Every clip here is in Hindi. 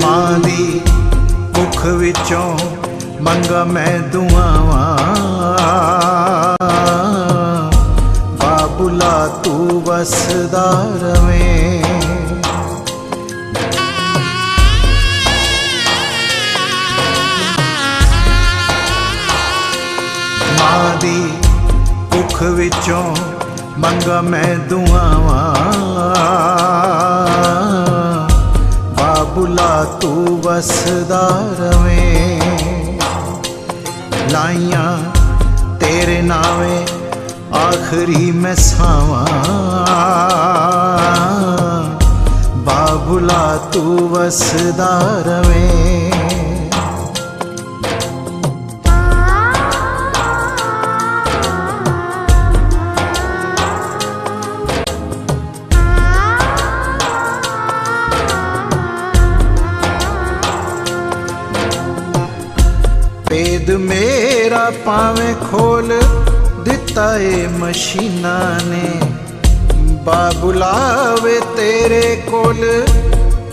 मां दी भुख विचों मंगा मैं दुआवां, बाबुला तू वसदा रवें। मां दी भुख विचों मंगा मैं दुआवां, बाबुला तू वसदा रवें। लाइयां तेरे नावे आखरी मैं सावां, बाबुला तू वसदा रवें। भेद मेरा पावें खोल दिता ए मशीना ने, बाबुला वे तेरे कोल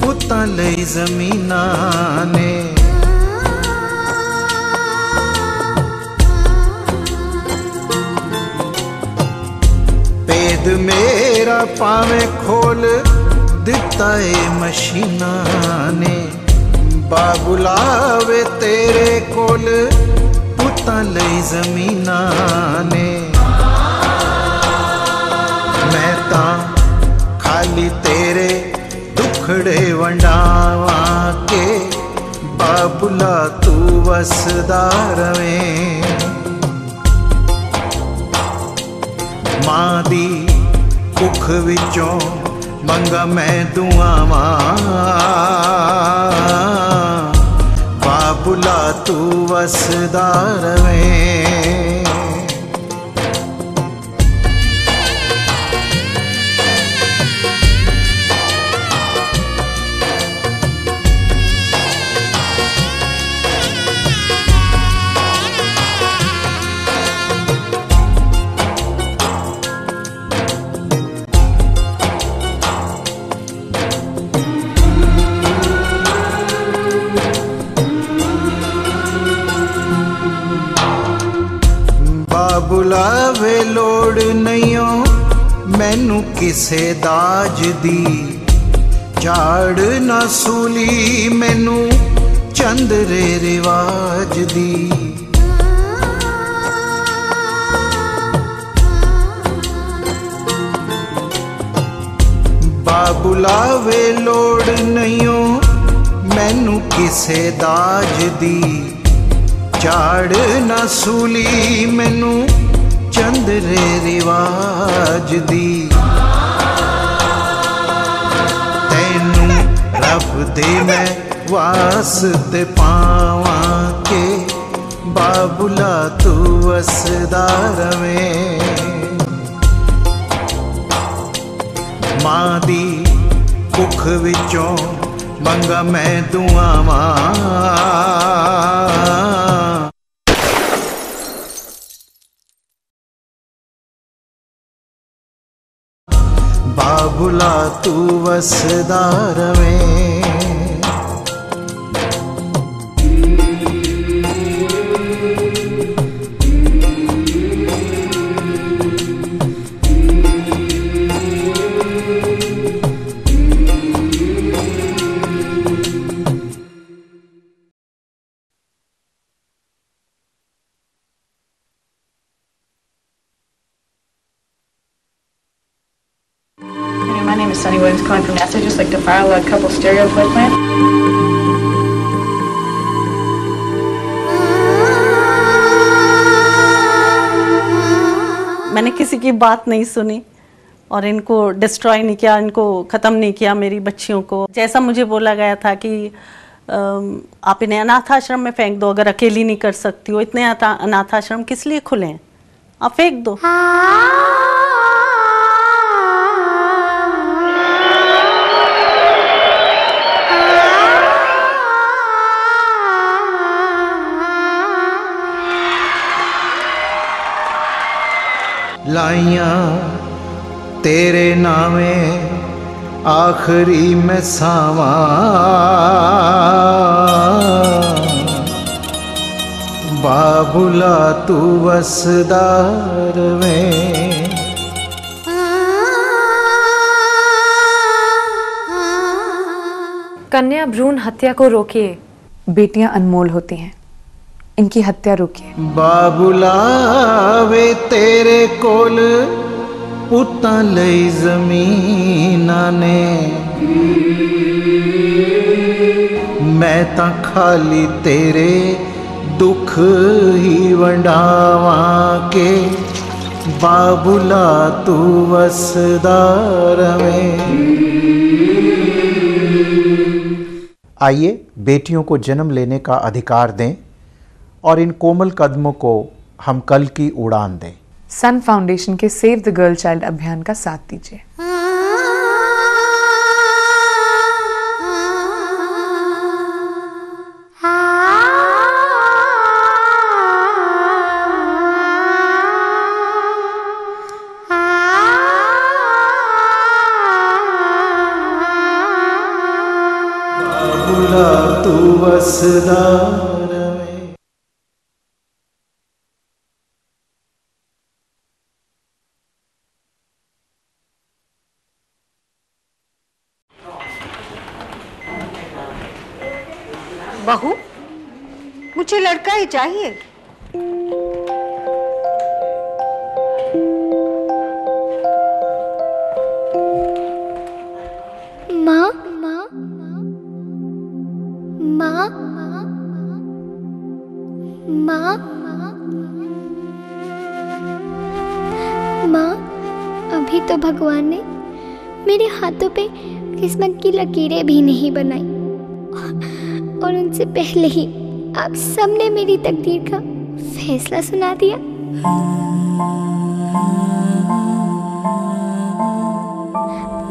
पुत्तां लई जमीना ने। भेद मेरा पावें खोल दिता ए मशीना ने, बाबुला वे तेरे कोल पुत्तां लई जमीना ने। मैं तां खाली तेरे दुखड़े वंडावां के, बाबुला तू वसदा रवें। मां दी भुख विचों मंगा मैं दुआवां, बाबुला तू वसदा रवें। बाबुला वे लोड़ नहियो मैनू किसे दाज दी, झाड़ ना सूली मैनू चंदरे रिवाज दी। बाबुला वे लोड़ नहियो मैनू किसे दाज दी, झाड़ ना सूली मैनू चंदरे रिवाज दी। तैनू रब दे मैं वास्ते पावां के, बाबुला तू वसदा रवें। मां दी भुख विचों मंगा मैं दुआवां, बाबुला तू वसदा रवें। My name is Sunny Williams, calling from NASA. Just like to file a couple stereo play plan. मैंने किसी की बात नहीं सुनी और इनको डिस्ट्रॉय नहीं किया, इनको ख़त्म नहीं किया मेरी बच्चियों को। जैसा मुझे बोला गया था कि आप इन्हें अनाथ आश्रम में फेंक दो, अगर अकेली नहीं कर सकती हो। इतने अनाथ आश्रम किस लिए खुले हैं, आप फेंक दो। लाइयां तेरे नावे आखिरी में सावा बाबुला तू वसदार में। कन्या भ्रूण हत्या को रोकिए। बेटियां अनमोल होती हैं, इनकी हत्या रोकिए। बाबुला वे तेरे कोल पुत्तां लई ज़मीनां ने, मैं तां खाली तेरे दुख ही वंडावां के बाबुला तू वसदार में। आइए बेटियों को जन्म लेने का अधिकार दें और इन कोमल कदमों को हम कल की उड़ान दें। सन फाउंडेशन के सेव द गर्ल चाइल्ड अभियान का साथ दीजिए। बाबुला तू वसदार में। बहू, मुझे लड़का ही चाहिए। माँ माँ माँ माँ माँ, अभी तो भगवान ने मेरे हाथों पे किस्मत की लकीरें भी नहीं बनाई और उनसे पहले ही आप सबने मेरी तकदीर का फैसला सुना दिया।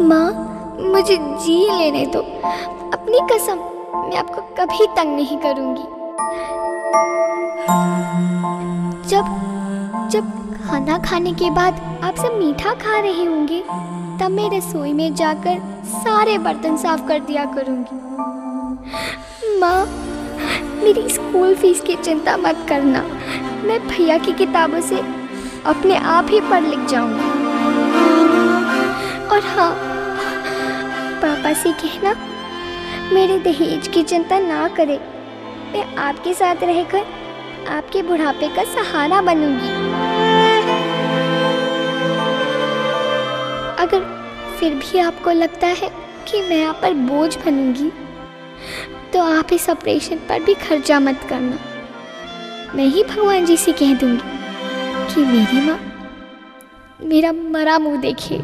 माँ, मुझे जी लेने दो। अपनी कसम, मैं आपको कभी तंग नहीं करूंगी। जब खाना खाने के बाद आप सब मीठा खा रहे होंगे, तब मैं रसोई में जाकर सारे बर्तन साफ कर दिया करूंगी। माँ, मेरी स्कूल फीस की चिंता मत करना। मैं भैया की किताबों से अपने आप ही पढ़ लिख जाऊंगी। और हाँ, पापा से कहना मेरे दहेज की चिंता ना करे। मैं आपके साथ रहकर आपके बुढ़ापे का सहारा बनूंगी। अगर फिर भी आपको लगता है कि मैं आप पर बोझ बनूंगी, तो आप इस ऑपरेशन पर भी खर्चा मत करना। मैं ही भगवान जी से कह दूंगी कि मेरी माँ मेरा मरा मुंह देखे।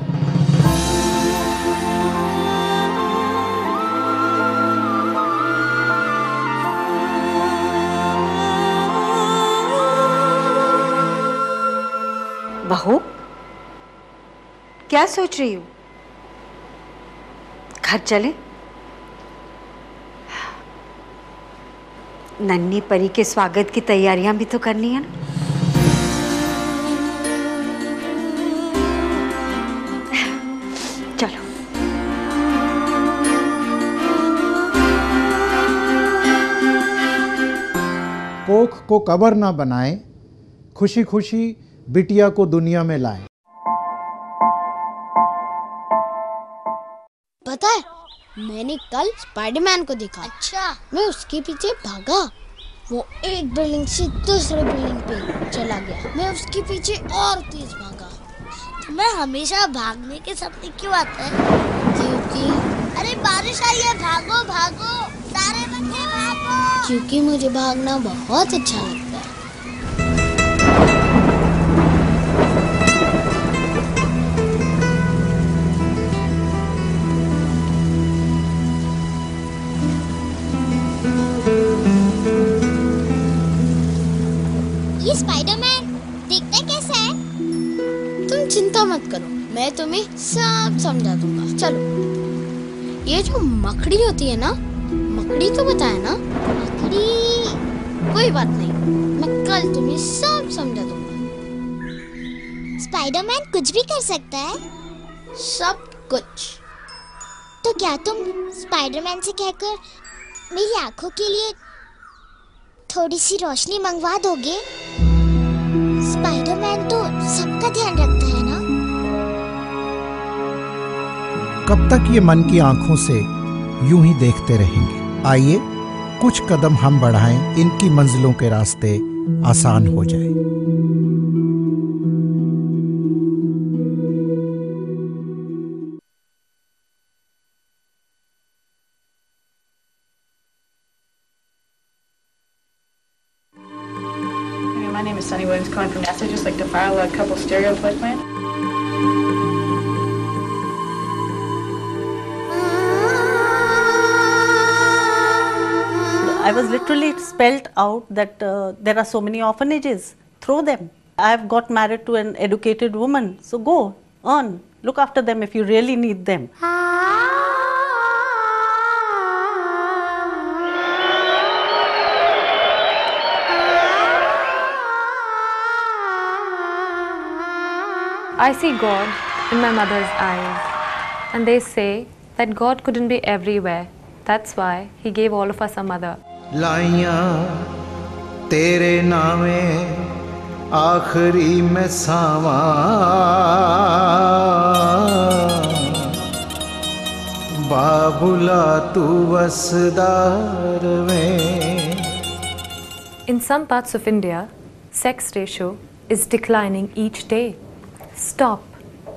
बहू, क्या सोच रही हो? घर चले? नन्ही परी के स्वागत की तैयारियां भी तो करनी है ना। चलो। कोख को कबर ना बनाएं, खुशी खुशी बिटिया को दुनिया में लाएं। पता है, मैंने कल स्पाइडरमैन को देखा। अच्छा। मैं उसके पीछे भागा, वो एक बिल्डिंग से दूसरे बिल्डिंग पे चला गया। मैं उसके पीछे और तेज भागा। तुम्हें हमेशा भागने के सपने क्यों आते हैं? क्योंकि अरे बारिश आई है, भागो भागो सारे बच्चे भागो। क्योंकि मुझे भागना बहुत अच्छा लगता है। ये स्पाइडरमैन दिखता कैसा है? तुम चिंता मत करो, मैं तुम्हें सब समझा दूंगा। चलो। ये जो मकड़ी होती है ना, मकड़ी तो बताया ना? मकड़ी कोई बात नहीं, मैं कल तुम्हें सब समझा दूंगा। स्पाइडरमैन कुछ भी कर सकता है? सब कुछ। तो क्या तुम स्पाइडरमैन से कहकर मेरी आंखों के लिए थोड़ी सी रोशनी मंगवा दोगे? स्पाइडरमैन तो सबका ध्यान रखता है ना। कब तक ये मन की आंखों से यूं ही देखते रहेंगे? आइए कुछ कदम हम बढ़ाएं, इनकी मंजिलों के रास्ते आसान हो जाए। My name is Sunny Williams, calling from NASA. Just like to file a couple stereo play plans. I was literally spelled out that there are so many orphanages. Throw them. I have got married to an educated woman. So go, earn, look after them if you really need them. I see God in my mother's eyes, and they say that God couldn't be everywhere. That's why He gave all of us a mother. लाइयां तेरे नामे आखरी में सावा, बाबुला तू वसदार में। In some parts of India, sex ratio is declining each day. Stop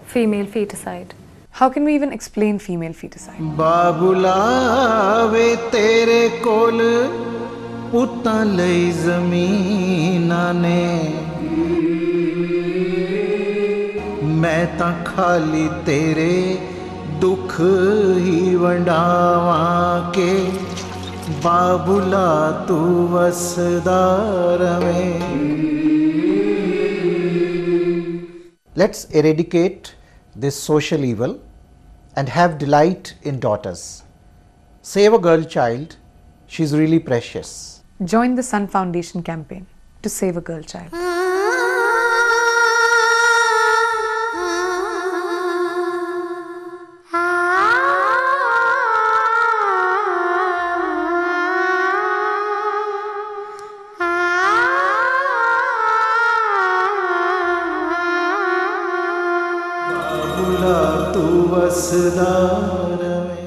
female feticide. How can we even explain female feticide? बाबुला वे तेरे कोल पुत्तां लई ज़मीनां ने, मैं तां खाली तेरे दुख ही वंडावां के, बाबुला तू वसदार में। Let's eradicate this social evil and have delight in daughters. Save a girl child, she's really precious. Join the Sun Foundation campaign to save a girl child. बाबुला तू वसदार में।